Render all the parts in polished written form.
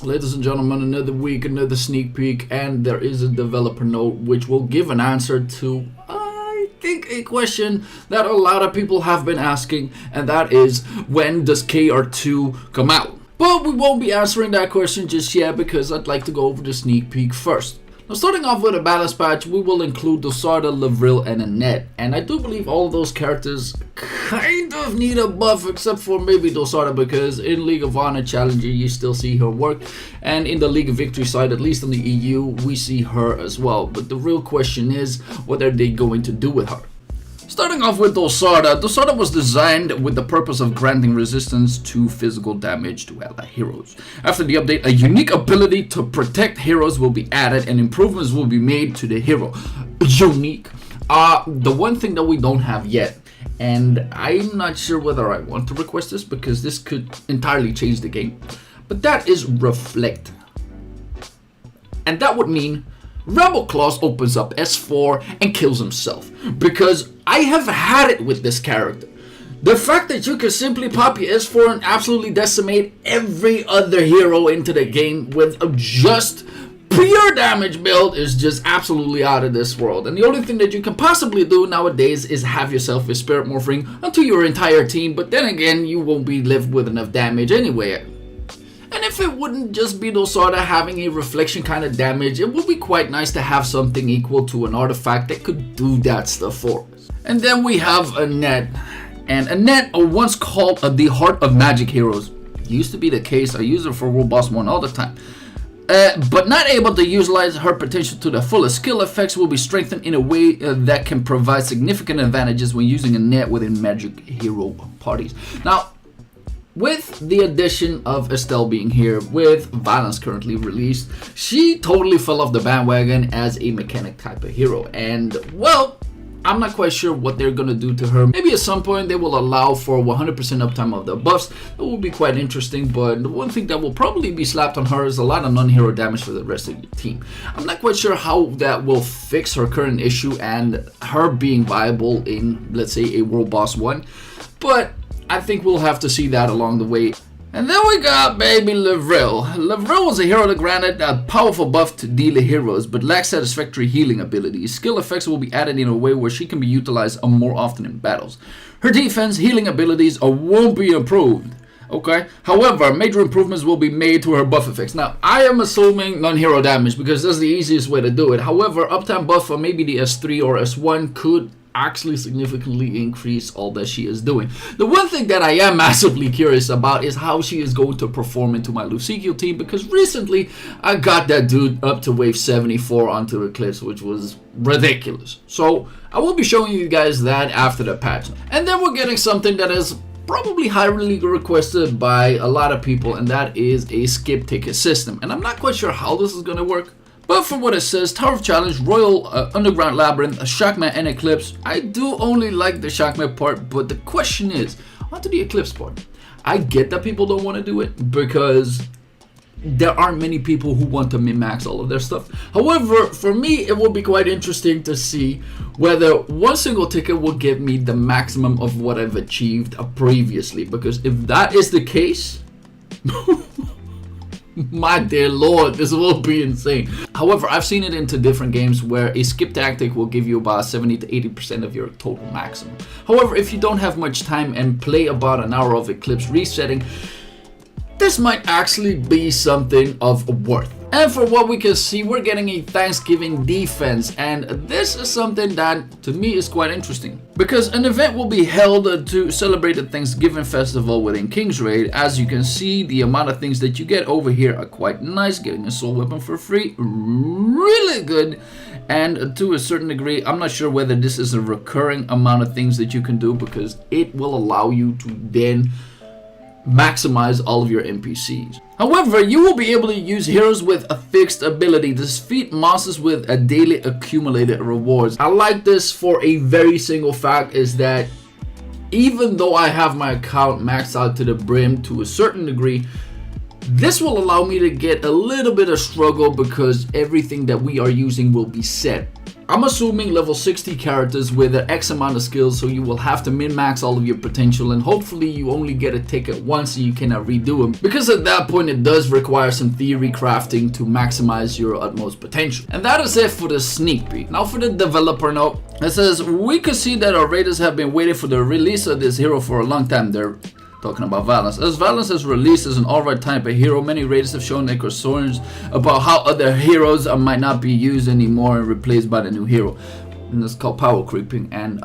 Ladies and gentlemen, another week, another sneak peek, and there is a developer note which will give an answer to, I think, a question that a lot of people have been asking, and that is, when does KR2 come out? But we won't be answering that question just yet because I'd like to go over the sneak peek first. Now, starting off with a balance patch, we will include Dosarda, Lavril, and Annette. And I do believe all of those characters kind of need a buff, except for maybe Dosarda, because in League of Honor Challenger, you still see her work. And in the League of Victory side, at least on the EU, we see her as well. But the real question is, what are they going to do with her? Starting off with Dosarda, Dosarda was designed with the purpose of granting resistance to physical damage to ally heroes. After the update, a unique ability to protect heroes will be added and improvements will be made to the hero. Unique. The one thing that we don't have yet, and I'm not sure whether I want to request this because this could entirely change the game, but that is Reflect. And that would mean Rebel Claws opens up S4 and kills himself, because I have had it with this character. The fact that you can simply pop your S4 and absolutely decimate every other hero into the game with a just pure damage build is just absolutely out of this world. And the only thing that you can possibly do nowadays is have yourself a Spirit Morph Ring onto your entire team, but then again, you won't be left with enough damage anyway. And if it wouldn't just be Dosarda having a reflection kind of damage, it would be quite nice to have something equal to an artifact that could do that stuff for us. And then we have Annette. And Annette, once called the Heart of Magic Heroes, used to be the case. I use her for World Boss 1 all the time. But not able to utilize her potential to the fullest. Skill effects will be strengthened in a way that can provide significant advantages when using Annette within Magic Hero parties. Now, with the addition of Estelle being here, with Violence currently released, she totally fell off the bandwagon as a mechanic type of hero. And, well, I'm not quite sure what they're going to do to her. Maybe at some point they will allow for 100% uptime of the buffs. That will be quite interesting, but the one thing that will probably be slapped on her is a lot of non-hero damage for the rest of your team. I'm not quite sure how that will fix her current issue and her being viable in, let's say, a World Boss 1, but I think we'll have to see that along the way. And then we got baby Lavril. Lavril was a hero that granted a powerful buff to dealer heroes, but lacks satisfactory healing abilities. Skill effects will be added in a way where she can be utilized more often in battles. Her defense, healing abilities won't be improved. Okay. However, major improvements will be made to her buff effects. Now, I am assuming non-hero damage because that's the easiest way to do it. However, uptime buff for maybe the S3 or S1 could actually significantly increase all that she is doing. The one thing that I am massively curious about is how she is going to perform into my Lucicio team, because recently I got that dude up to wave 74 onto Eclipse, which was ridiculous. So I will be showing you guys that after the patch. And then we're getting something that is probably highly requested by a lot of people, and that is a skip ticket system. And I'm not quite sure how this is going to work, but from what it says, Tower of Challenge, Royal Underground Labyrinth, Shockman, and Eclipse. I do only like the Shockman part, but the question is, onto the Eclipse part. I get that people don't want to do it because there aren't many people who want to min-max all of their stuff. However, for me, it will be quite interesting to see whether one single ticket will give me the maximum of what I've achieved previously. Because if that is the case, my dear lord, this will be insane. However, I've seen it into different games where a skip tactic will give you about 70 to 80% of your total maximum. However, if you don't have much time and play about an hour of Eclipse resetting, this might actually be something of worth. And for what we can see, we're getting a Thanksgiving defense, and this is something that to me is quite interesting, because an event will be held to celebrate the Thanksgiving festival within Kingsraid. As you can see, the amount of things that you get over here are quite nice. Getting a soul weapon for free, really good. And to a certain degree, I'm not sure whether this is a recurring amount of things that you can do, because it will allow you to then maximize all of your NPCs. However, you will be able to use heroes with a fixed ability to defeat monsters with a daily accumulated rewards. I like this for a very single fact, is that even though I have my account maxed out to the brim to a certain degree, this will allow me to get a little bit of struggle because everything that we are using will be set. I'm assuming level 60 characters with an X amount of skills, so you will have to min-max all of your potential, and hopefully you only get a ticket once so you cannot redo them, because at that point it does require some theory crafting to maximize your utmost potential. And that is it for the sneak peek. Now for the developer note, it says, we could see that our raiders have been waiting for the release of this hero for a long time. They're talking about Valence. As Valence is released as an alright type of hero, many raiders have shown their concerns about how other heroes might not be used anymore and replaced by the new hero. And that's called power creeping, and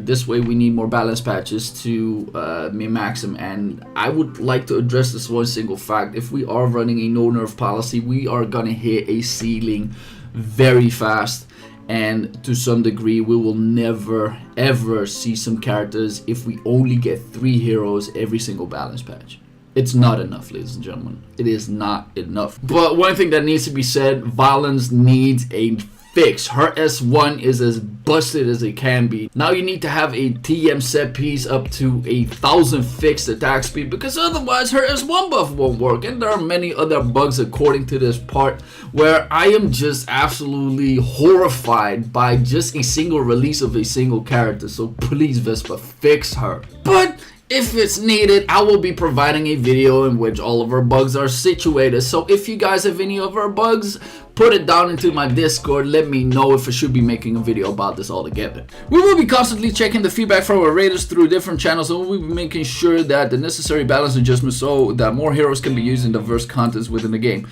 this way we need more balance patches to min-max them. And I would like to address this one single fact: if we are running a no nerf policy, we are gonna hit a ceiling very fast, and to some degree we will never ever see some characters if we only get 3 heroes every single balance patch. It's not enough, ladies and gentlemen. It is not enough. But one thing that needs to be said, Valence needs a fix. Her S1 is as busted as it can be. Now you need to have a TM set piece up to 1,000 fixed attack speed, because otherwise her S1 buff won't work. And there are many other bugs according to this part where I am just absolutely horrified by just a single release of a single character. So please, Vespa, fix her. But if it's needed, I will be providing a video in which all of our bugs are situated. So if you guys have any of our bugs, put it down into my Discord. Let me know if I should be making a video about this altogether. We will be constantly checking the feedback from our raiders through different channels, and we'll be making sure that the necessary balance adjustments so that more heroes can be used in diverse contents within the game.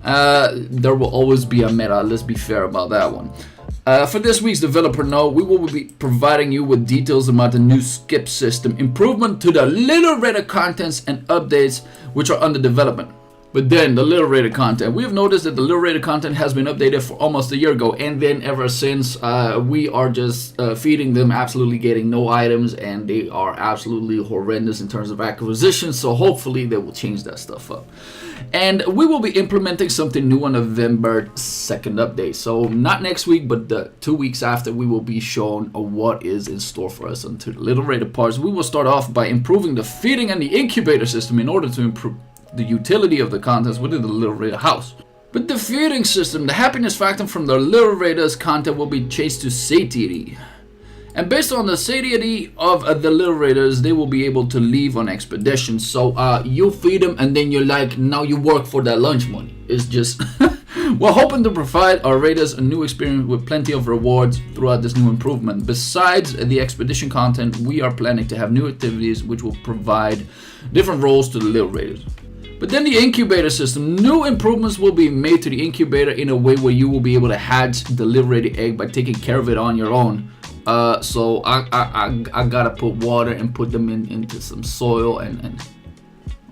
There will always be a meta, let's be fair about that one. For this week's developer note, we will be providing you with details about the new skip system, improvement to the Lil Raider contents, and updates which are under development. But then the Lil Raider content, we have noticed that the Lil Raider content has been updated for almost a year ago, and then ever since we are just feeding them absolutely getting no items, and they are absolutely horrendous in terms of acquisition. So hopefully they will change that stuff up. And we will be implementing something new on November 2nd update. So not next week, but the 2 weeks after, we will be shown what is in store for us onto the Lil Raider parts. We will start off by improving the feeding and the incubator system in order to improve the utility of the contents within the Lil Raider house. With the feeding system, the happiness factor from the Lil Raiders content will be changed to satiety. And based on the satiety of the Lil Raiders, they will be able to leave on expeditions. So you feed them and then you're like, now you work for that lunch money. It's just we're hoping to provide our raiders a new experience with plenty of rewards throughout this new improvement. Besides the expedition content, we are planning to have new activities which will provide different roles to the Lil Raiders. But then the incubator system, new improvements will be made to the incubator in a way where you will be able to hatch the Lil Raider egg by taking care of it on your own. So I gotta put water and put them into some soil and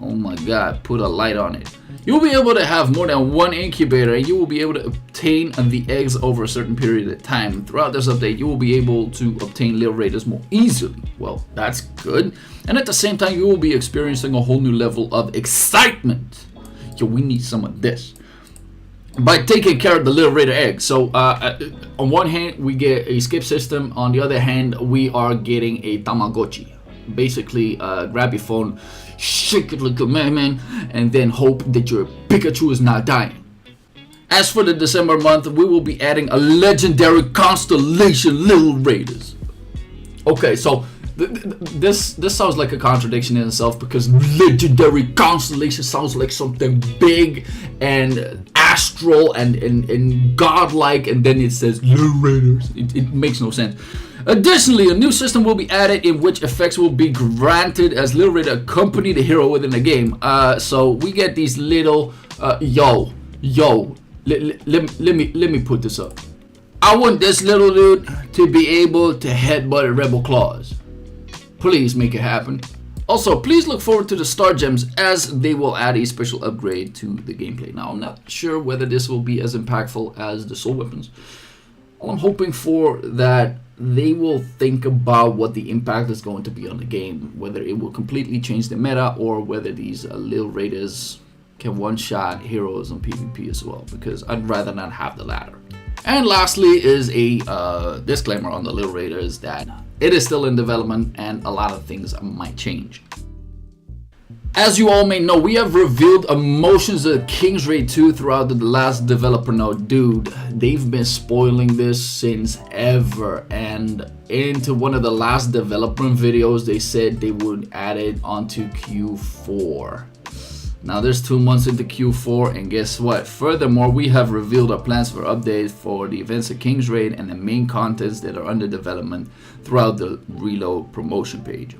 oh my god, put a light on it. You'll be able to have more than one incubator, and you will be able to obtain the eggs over a certain period of time. Throughout this update, you will be able to obtain Lil Raiders more easily. Well, that's good. And at the same time, you will be experiencing a whole new level of excitement. Yo, we need some of this. By taking care of the Lil Raider egg. So on one hand we get a skip system, on the other hand we are getting a Tamagotchi. Basically grab your phone, shake it like a man, and then hope that your Pikachu is not dying. As for the December month, we will be adding a legendary constellation Lil Raiders. Okay, so this sounds like a contradiction in itself, because legendary constellation sounds like something big and astral and godlike, and then it says Lil Raiders. It makes no sense. Additionally, a new system will be added in which effects will be granted as Lil Raider accompany the hero within the game. So we get these little let me put this up. I want this little dude to be able to headbutt Rebel Claws. Please make it happen. Also, please look forward to the Star Gems, as they will add a special upgrade to the gameplay. Now, I'm not sure whether this will be as impactful as the Soul Weapons. All I'm hoping for that they will think about what the impact is going to be on the game, whether it will completely change the meta or whether these Lil Raiders can one-shot heroes on PvP as well, because I'd rather not have the latter. And lastly is a disclaimer on the Lil Raiders that it is still in development and a lot of things might change. As you all may know, we have revealed emotions of Kingsraid 2 throughout the last developer note. Dude, they've been spoiling this since ever, and into one of the last development videos they said they would add it onto Q4. Now there's 2 months into Q4, and guess what? Furthermore, we have revealed our plans for updates for the events of Kingsraid and the main contents that are under development throughout the Reload promotion page.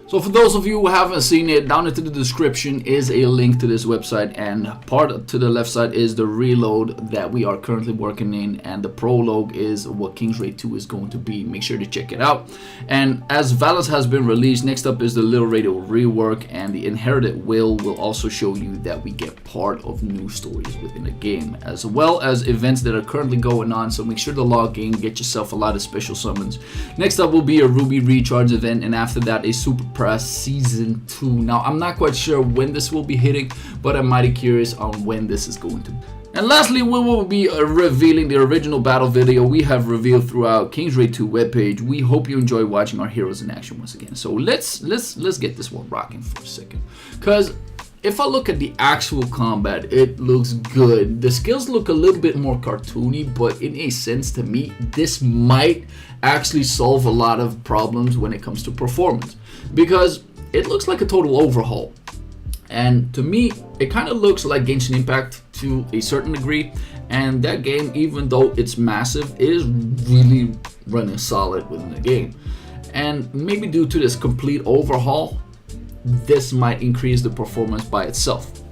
So for those of you who haven't seen it, down into the description is a link to this website, and part to the left side is the reload that we are currently working in, and the prologue is what Kingsraid 2 is going to be. Make sure to check it out. And as Valence has been released, next up is the Lil Raider rework, and the Inherited Will also show you that we get part of new stories within the game, as well as events that are currently going on. So make sure to log in, get yourself a lot of special summons. Next up will be a Ruby Recharge event, and after that a Super Press Season 2. Now I'm not quite sure when this will be hitting, but I'm mighty curious on when this is going to be. And lastly, we will be revealing the original battle video we have revealed throughout Kingsraid 2 webpage. We hope you enjoy watching our heroes in action once again. So let's get this one rocking for a second, because if I look at the actual combat, it looks good. The skills look a little bit more cartoony, but in a sense, to me, this might actually solve a lot of problems when it comes to performance, because it looks like a total overhaul. And to me, it kind of looks like Genshin Impact to a certain degree, and that game, even though it's massive, is really running solid within the game. And maybe due to this complete overhaul, this might increase the performance by itself.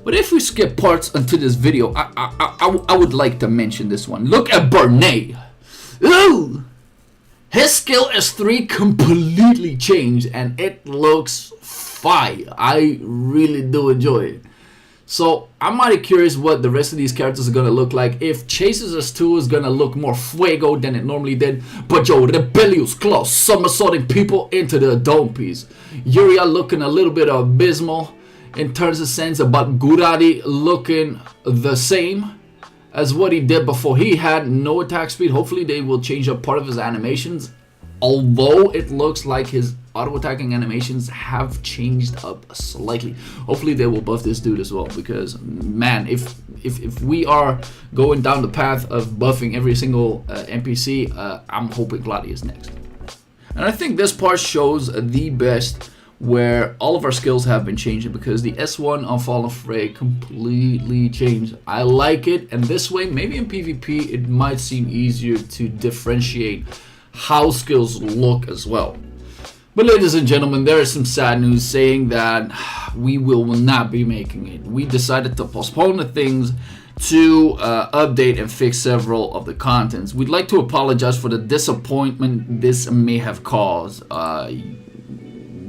But if we skip parts into this video, I would like to mention this one. Look at Bernay. Ooh! His skill S3 completely changed, and it looks fire. I really do enjoy it. So I'm mighty curious what the rest of these characters are gonna look like. If Chases S2 is gonna look more fuego than it normally did, but yo, Rebellious Claw somersaulting people into the dome piece. Yuria looking a little bit abysmal in terms of sense, but Gurari looking the same as what he did before. He had no attack speed. Hopefully they will change up part of his animations, although it looks like his auto attacking animations have changed up slightly. Hopefully they will buff this dude as well, because man, if we are going down the path of buffing every single NPC, I'm hoping Gladi is next. And I think this part shows the best where all of our skills have been changing, because the S1 on Fallen Fray completely changed. I like it, and this way maybe in PvP it might seem easier to differentiate how skills look as well. But ladies and gentlemen, there is some sad news saying that we will not be making it. We decided to postpone the things to update and fix several of the contents. We'd like to apologize for the disappointment this may have caused.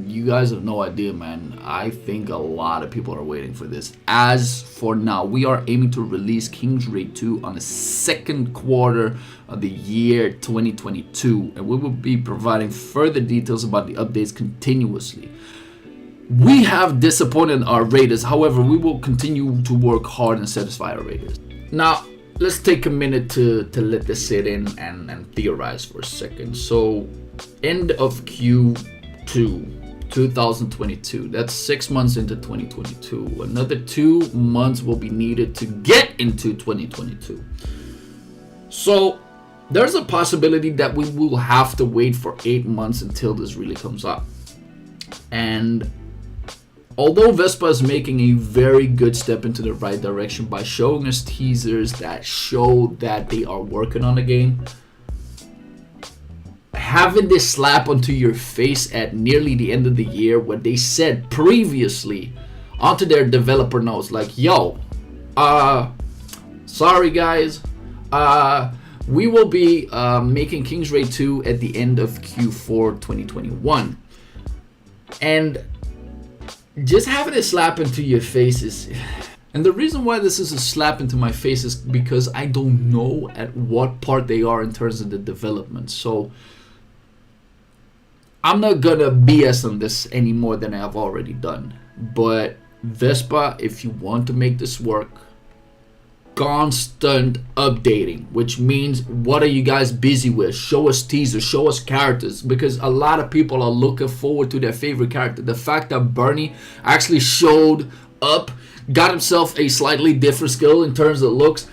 You guys have no idea, man. I think a lot of people are waiting for this. As for now, we are aiming to release Kingsraid 2 on the second quarter of the year 2022, and we will be providing further details about the updates continuously. We have disappointed our raiders, however, we will continue to work hard and satisfy our raiders. Now, let's take a minute to let this sit in and theorize for a second. So, end of Q2 2022, that's 6 months into 2022. Another 2 months will be needed to get into 2022. So there's a possibility that we will have to wait for 8 months until this really comes up. And although Vespa is making a very good step into the right direction by showing us teasers that show that they are working on the game, having this slap onto your face at nearly the end of the year, what they said previously onto their developer notes, like, yo, sorry guys, we will be making Kingsraid 2 at the end of Q4 2021. And just having it slap into your face is... And the reason why this is a slap into my face is because I don't know at what part they are in terms of the development. So I'm not gonna BS on this any more than I have already done. But Vespa, if you want to make this work, constant updating, which means what are you guys busy with? Show us teasers, show us characters, because a lot of people are looking forward to their favorite character. The fact that Bernie actually showed up, got himself a slightly different skill in terms of looks,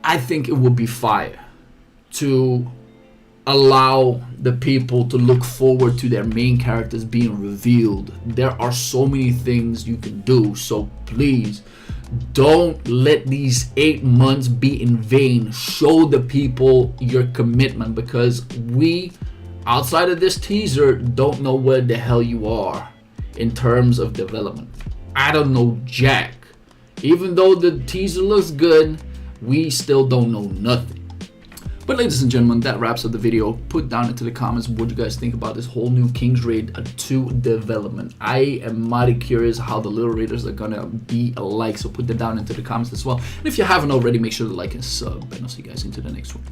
I think it would be fire to allow the people to look forward to their main characters being revealed. There are so many things you can do, so please don't let these 8 months be in vain. Show the people your commitment, because we, outside of this teaser, don't know where the hell you are in terms of development. I don't know jack. Even though the teaser looks good, we still don't know nothing. But ladies and gentlemen, that wraps up the video. Put down into the comments what you guys think about this whole new Kingsraid 2 development. I am mighty curious how the Lil Raiders are gonna be alike, so put that down into the comments as well. And if you haven't already, make sure to like and sub, and I'll see you guys into the next one.